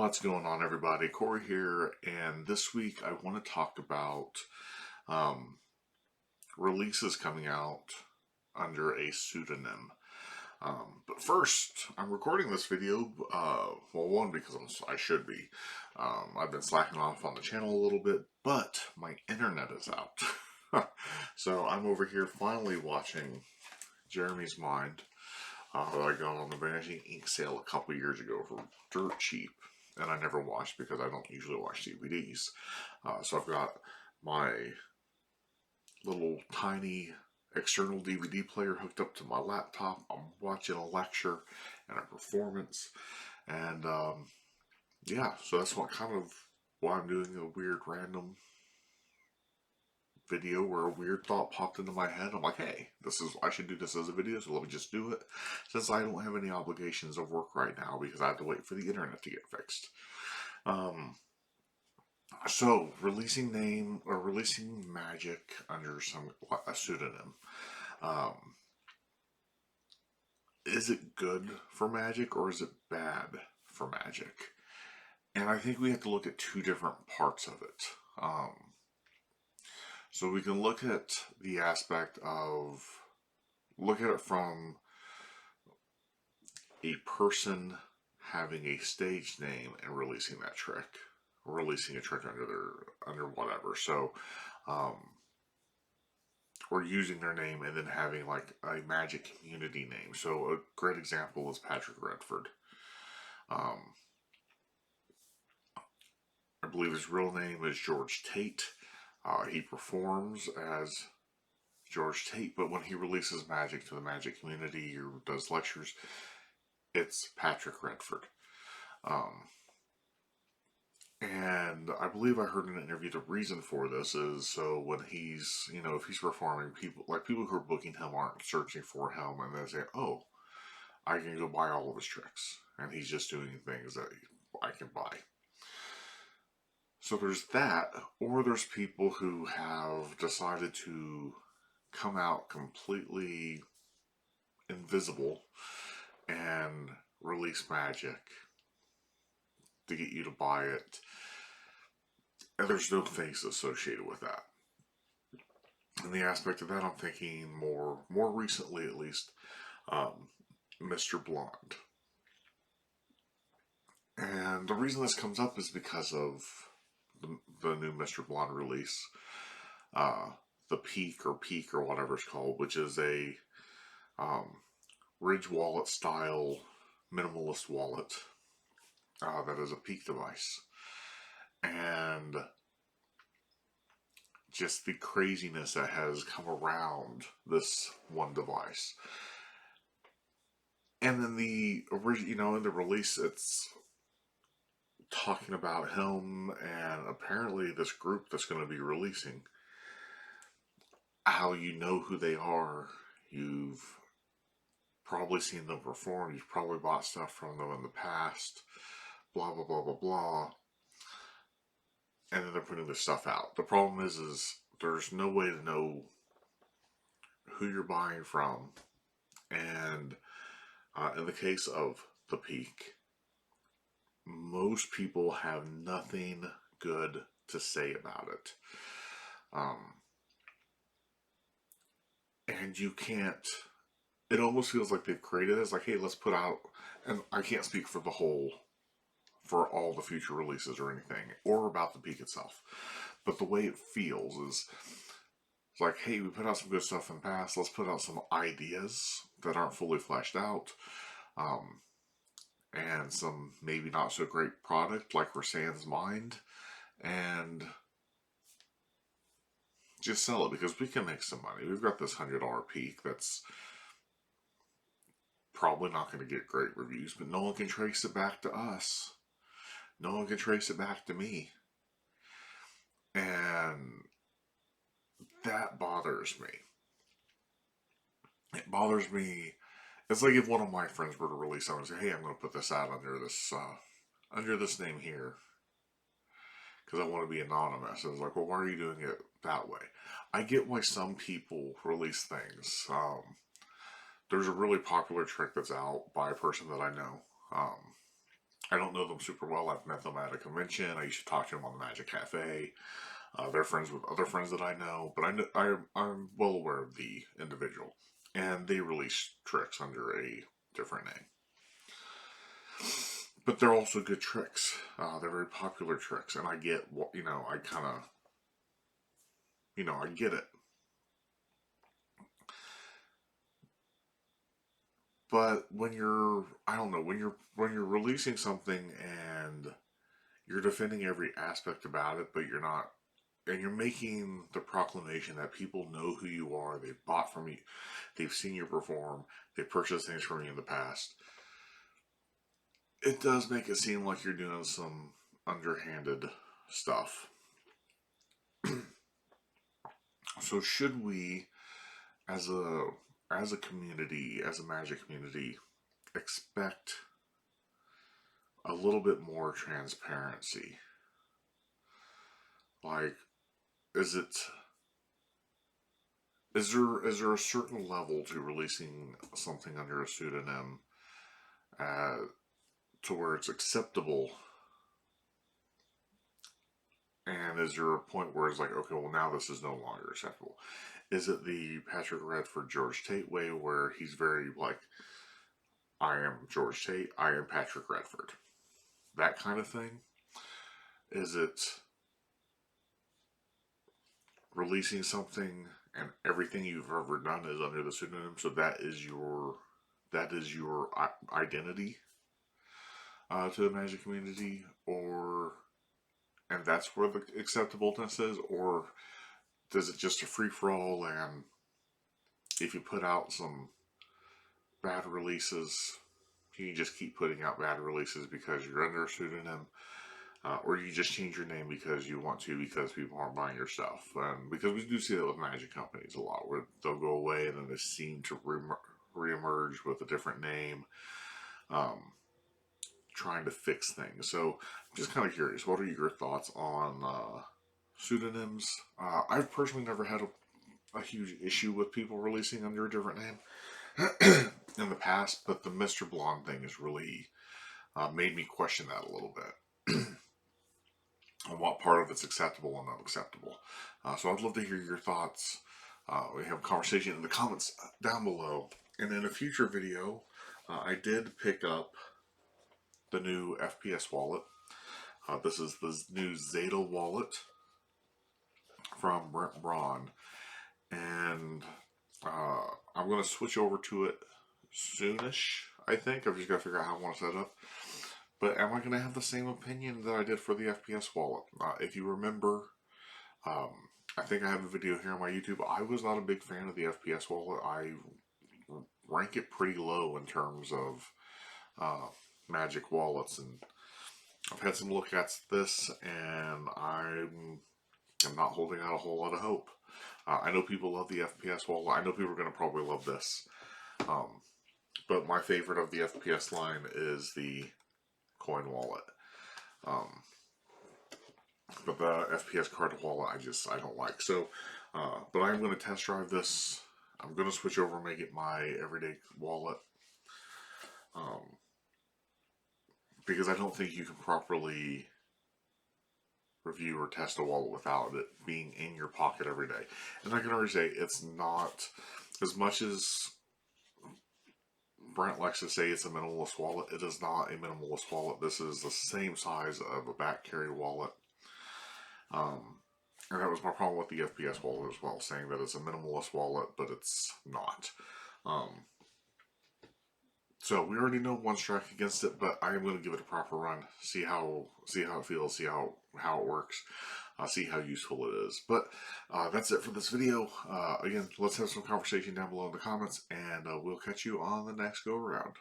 What's going on, everybody? Corey here, and this week I want to talk about um, releases coming out under a pseudonym. But first, I'm recording this video. Well, one, because I should be. I've been slacking off on the channel a little bit, but my internet is out. So I'm over here finally watching Jeremy's Mind. I got on the Vanishing Ink sale a couple years ago for dirt cheap, and I never watched because I don't usually watch DVDs. So I've got my little tiny external DVD player hooked up to my laptop. I'm watching a lecture and a performance, and yeah, so that's why I'm doing a weird random video where a weird thought popped into my head. I'm like, hey, I should do this as a video, so let me just do it, since I don't have any obligations of work right now because I have to wait for the internet to get fixed. So releasing magic under a pseudonym. Is it good for magic or is it bad for magic? And I think we have to look at two different parts of it. So we can look at the aspect of, look at it from a person having a stage name and releasing that trick, releasing a trick under whatever. So, or using their name and then having like a magic community name. So a great example is Patrick Redford. I believe his real name is George Tate. He performs as George Tate, but when he releases magic to the magic community or does lectures, it's Patrick Redford. And I believe I heard in an interview the reason for this is so when he's, if he's performing, people who are booking him aren't searching for him and they say, oh, I can go buy all of his tricks. And he's just doing things that I can buy. So there's that, or there's people who have decided to come out completely invisible and release magic to get you to buy it, and there's no face associated with that. And the aspect of that, I'm thinking more recently at least, Mr. Blonde. And the reason this comes up is because of the new Mr. Blonde release, the Peak or whatever it's called, which is a Ridge wallet style minimalist wallet that is a Peak device. And just the craziness that has come around this one device. And then the original, in the release, it's talking about him and apparently this group that's going to be releasing, how you know who they are. You've probably seen them perform. You've probably bought stuff from them in the past. Blah, blah, blah, blah, blah. And then they're putting this stuff out. The problem is there's no way to know who you're buying from. And in the case of the Peak, most people have nothing good to say about it. And you can't, it almost feels like they've created it as like, hey, let's put out, and I can't speak for for all the future releases or anything, or about the Peak itself, but the way it feels is like, hey, we put out some good stuff in the past, let's put out some ideas that aren't fully fleshed out, and some maybe not so great product like Rasanne's Mind, and just sell it because we can make some money. We've got this $100 Peak that's probably not going to get great reviews, but no one can trace it back to us. No one can trace it back to me. And that bothers me. It bothers me. It's like if one of my friends were to release something and say, hey, I'm going to put this out under this name here because I want to be anonymous. I was like, well, why are you doing it that way? I get why some people release things. There's a really popular trick that's out by a person that I know. I don't know them super well. I've met them at a convention. I used to talk to them on the Magic Cafe. They're friends with other friends that I know, but I'm well aware of the individual. And they release tricks under a different name. But they're also good tricks. They're very popular tricks, and I get what I kind of I get it. But when you're I don't know when you're releasing something and you're defending every aspect about it, but you're not, and you're making the proclamation that people know who you are, they've bought from you, they've seen you perform, they've purchased things from you in the past. It does make it seem like you're doing some underhanded stuff. So should we, as a community, as a Magic community, expect a little bit more transparency? Like, is it is there a certain level to releasing something under a pseudonym, uh, to where it's acceptable? And is there a point where it's like, okay, well, now this is no longer acceptable? Is it the Patrick Redford George Tate way, where he's very like, I am George Tate, I am Patrick Redford, that kind of thing? Is it releasing something and everything you've ever done is under the pseudonym, so that is your identity, to the Magic community, or and that's where the acceptableness is, or does it just a free for all, and if you put out some bad releases, you just keep putting out bad releases because you're under a pseudonym, or you just change your name because you want to, because people aren't buying your stuff. Because we do see that with Magic companies a lot, where they'll go away and then they seem to reemerge with a different name, um, trying to fix things. So I'm just kind of curious, what are your thoughts on pseudonyms? I've personally never had a huge issue with people releasing under a different name in the past, but the Mr. Blonde thing has really made me question that a little bit. On what part of it's acceptable and unacceptable. So I'd love to hear your thoughts. We have a conversation in the comments down below. And in a future video, I did pick up the new FPS wallet. This is the new Zeta wallet from Brent Braun. And I'm going to switch over to it soonish, I think. I've just got to figure out how I want to set it up. But am I going to have the same opinion that I did for the FPS wallet? If you remember, I think I have a video here on my YouTube. I was not a big fan of the FPS wallet. I rank it pretty low in terms of Magic wallets, and I've had some look at this, and I'm not holding out a whole lot of hope. I know people love the FPS wallet. I know people are going to probably love this. But my favorite of the FPS line is the coin wallet. But the FPS card wallet, I don't like. So, but I'm going to test drive this. I'm going to switch over and make it my everyday wallet. Because I don't think you can properly review or test a wallet without it being in your pocket every day. And I can already say it's not, as much as Brent likes to say it's a minimalist wallet, it is not a minimalist wallet. This is the same size of a back carry wallet. And that was my problem with the FPS wallet as well, saying that it's a minimalist wallet, but it's not. So we already know one strike against it, but I am going to give it a proper run, see how it feels, see how it works, see how useful it is. But that's it for this video. Again, let's have some conversation down below in the comments, and we'll catch you on the next go around.